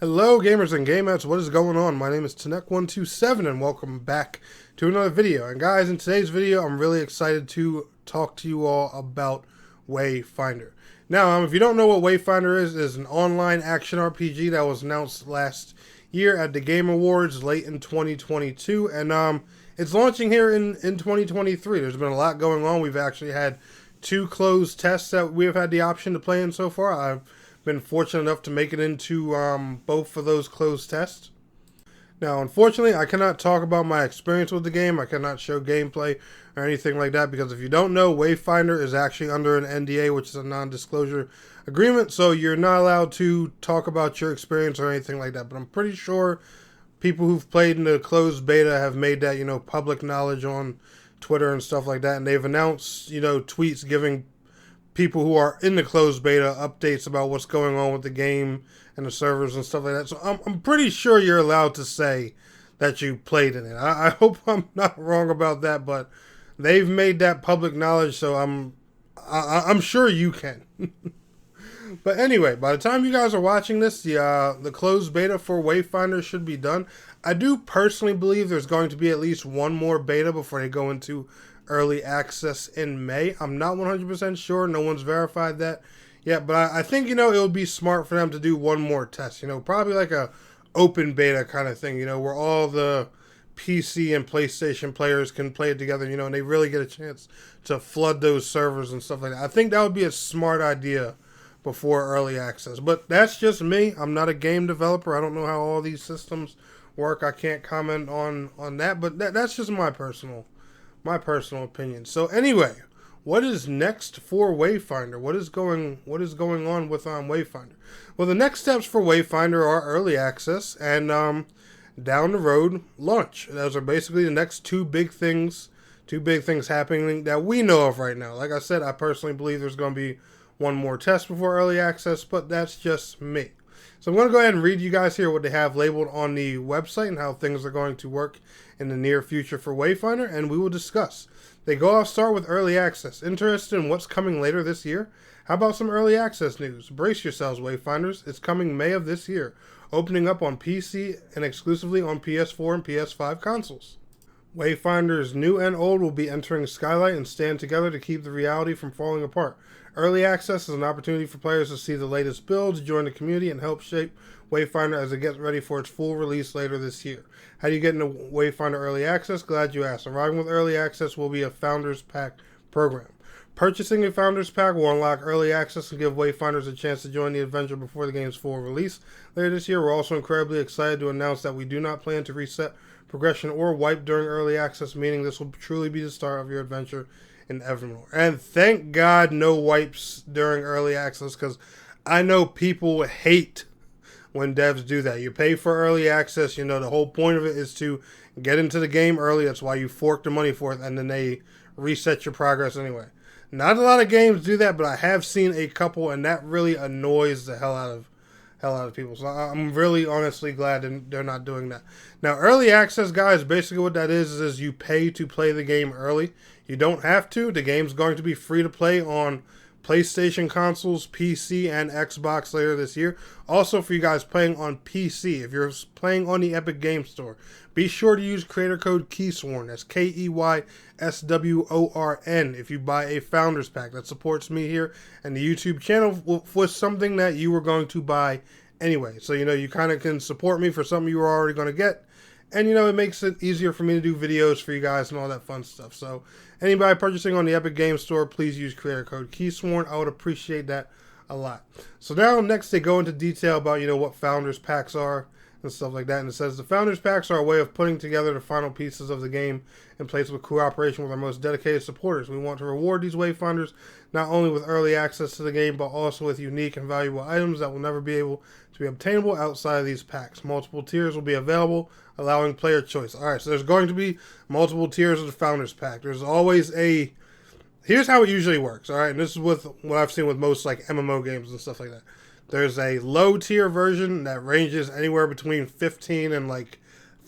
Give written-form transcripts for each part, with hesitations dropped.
Hello gamers and gamettes, what is going on? My name is Tanek127 and welcome back to another video. And guys, in today's video, I'm really excited to talk to you all about Wayfinder. Now, if you don't know what Wayfinder is, it is an online action RPG that was announced last year at the Game Awards late in 2022. And it's launching here in 2023. There's been a lot going on. We've actually had 2 closed tests that we have had the option to play in so far. I've been fortunate enough to make it into both of those closed tests. Now, unfortunately, I cannot talk about my experience with the game. I cannot show gameplay or anything like that because if you don't know, Wayfinder is actually under an NDA, which is a non-disclosure agreement, so you're not allowed to talk about your experience or anything like that. But I'm pretty sure people who've played in the closed beta have made that, public knowledge on Twitter and stuff like that, and they've announced, tweets giving people who are in the closed beta updates about what's going on with the game and the servers and stuff like that. So I'm pretty sure you're allowed to say that you played in it. I hope I'm not wrong about that, but they've made that public knowledge, so I'm sure you can. But anyway, by the time you guys are watching this, the closed beta for Wayfinder should be done. I do personally believe there's going to be at least one more beta before they go into early access in May. I'm not 100% sure. No one's verified that yet, but I think, it would be smart for them to do one more test, probably like a open beta kind of thing, where all the PC and PlayStation players can play it together, and they really get a chance to flood those servers and stuff like that. I think that would be a smart idea before early access, but that's just me. I'm not a game developer. I don't know how all these systems work. I can't comment on that, but that's just my personal opinion. So anyway, what is next for Wayfinder? What is going on with Wayfinder? Well, the next steps for Wayfinder are early access and down the road launch. Those are basically the next two big things happening that we know of right now. Like I said, I personally believe there's going to be one more test before early access, but that's just me. So I'm going to go ahead and read you guys here what they have labeled on the website and how things are going to work in the near future for Wayfinder, and we will discuss. They start with early access. Interested in what's coming later this year? How about some early access news? Brace yourselves, Wayfinders. It's coming May of this year, opening up on PC and exclusively on PS4 and PS5 consoles. Wayfinders new and old will be entering Skylight and stand together to keep the reality from falling apart. Early access is an opportunity for players to see the latest builds, join the community, and help shape Wayfinder as it gets ready for its full release later this year. How do you get into Wayfinder Early Access? Glad you asked. Arriving with Early Access will be a Founders Pack program. Purchasing a Founders Pack will unlock Early Access and give Wayfinders a chance to join the adventure before the game's full release. Later this year, we're also incredibly excited to announce that we do not plan to reset progression or wipe during Early Access, meaning this will truly be the start of your adventure in Evermore. And thank God no wipes during Early Access, because I know people hate when devs do that. You pay for Early Access, the whole point of it is to get into the game early. That's why you fork the money for it, and then they reset your progress anyway. Not a lot of games do that, but I have seen a couple, and that really annoys the hell out of people. So I'm really honestly glad they're not doing that. Now, early access, guys, basically what that is you pay to play the game early. You don't have to. The game's going to be free to play on PlayStation consoles, PC, and Xbox later this year. Also, for you guys playing on PC, if you're playing on the Epic Game Store, be sure to use creator code KEYSWORN. That's KEYSWORN if you buy a Founders Pack. That supports me here and the YouTube channel for something that you were going to buy anyway. So, you kind of can support me for something you were already going to get. And, it makes it easier for me to do videos for you guys and all that fun stuff. So, anybody purchasing on the Epic Game Store, please use creator code KEYSWORN. I would appreciate that a lot. So, now next they go into detail about, what Founders Packs are and stuff like that. And it says, the Founders Packs are a way of putting together the final pieces of the game in place with cooperation with our most dedicated supporters. We want to reward these Wayfinders not only with early access to the game, but also with unique and valuable items that will never be able to be obtainable outside of these packs. Multiple tiers will be available, allowing player choice. Alright, so there's going to be multiple tiers of the Founders Pack. There's always here's how it usually works, alright? And this is with what I've seen with most like MMO games and stuff like that. There's a low tier version that ranges anywhere between $15 and like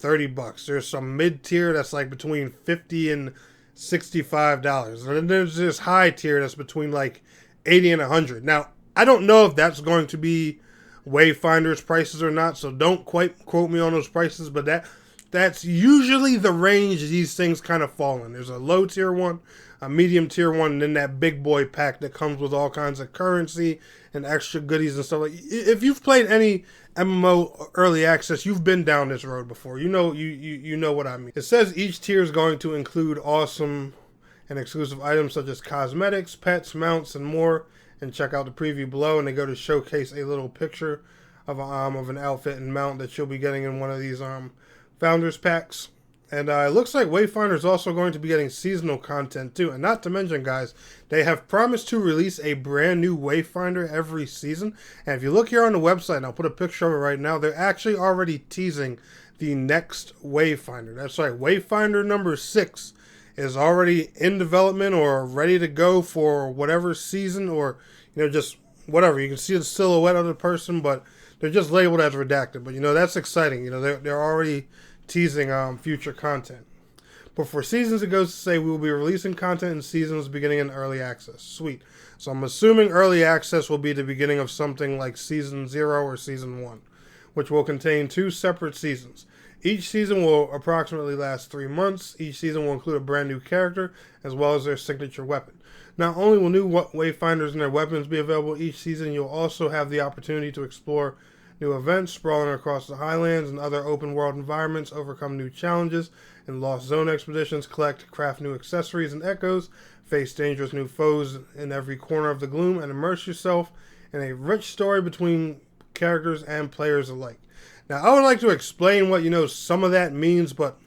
$30. There's some mid tier that's like between $50 and $65. And then there's this high tier that's between like $80 and $100. Now, I don't know if that's going to be Wayfinder's prices or not, so don't quite quote me on those prices, but that's usually the range these things kind of fall in. There's a low tier one, a medium tier one, and then that big boy pack that comes with all kinds of currency and extra goodies and stuff. Like, if you've played any MMO early access, you've been down this road before. You know what I mean. It says each tier is going to include awesome and exclusive items such as cosmetics, pets, mounts, and more. And check out the preview below, and they go to showcase a little picture of an outfit and mount that you'll be getting in one of these founders packs. And it looks like Wayfinder is also going to be getting seasonal content too. And not to mention, guys, they have promised to release a brand new Wayfinder every season. And if you look here on the website, and I'll put a picture of it right now, they're actually already teasing the next Wayfinder. That's right, Wayfinder number 6 is already in development or ready to go for whatever season, or just whatever. You can see the silhouette of the person, but they're just labeled as redacted. But that's exciting. They're already teasing future content. But for seasons, it goes to say we will be releasing content in seasons beginning in early access. Sweet. So I'm assuming early access will be the beginning of something like season 0 or season 1, which will contain 2 separate seasons. Each season will approximately last 3 months. Each season will include a brand new character as well as their signature weapon. Not only will new Wayfinders and their weapons be available each season, you'll also have the opportunity to explore new events, sprawling across the Highlands and other open world environments, overcome new challenges in Lost Zone expeditions, craft new accessories and echoes, face dangerous new foes in every corner of the gloom, and immerse yourself in a rich story between characters and players alike. Now, I would like to explain what, some of that means, but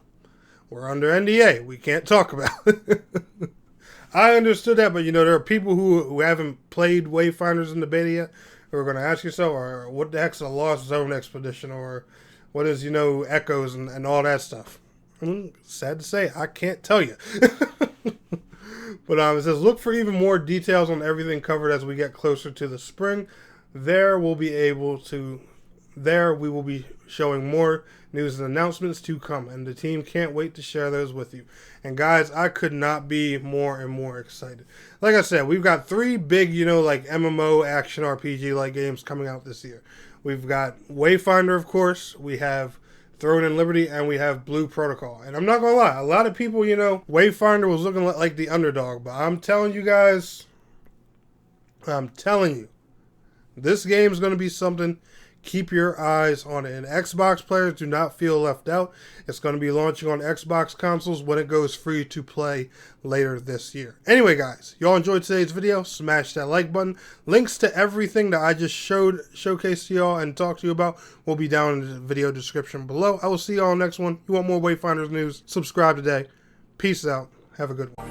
we're under NDA. We can't talk about it. I understood that, but, there are people who haven't played Wayfinders in the beta yet who are going to ask yourself, or what the heck's a Lost Zone expedition, or what is, echoes and all that stuff. Sad to say, I can't tell you. But it says, look for even more details on everything covered as we get closer to the spring. There we will be showing more news and announcements to come, and the team can't wait to share those with you. And guys, I could not be more and more excited. Like I said, we've got 3 big, like MMO action RPG like games coming out this year. We've got Wayfinder, of course, we have Throne and Liberty, and we have Blue Protocol. And I'm not gonna lie, a lot of people, Wayfinder was looking like the underdog, but I'm telling you guys, this game is going to be something. Keep your eyes on it. And Xbox players, do not feel left out. It's going to be launching on Xbox consoles when it goes free to play later this year. Anyway, guys, y'all enjoyed today's video, smash that like button. Links to everything that I just showcased to y'all and talked to you about will be down in the video description below. I will see y'all next one. You want more Wayfinders news? Subscribe today. Peace out. Have a good one.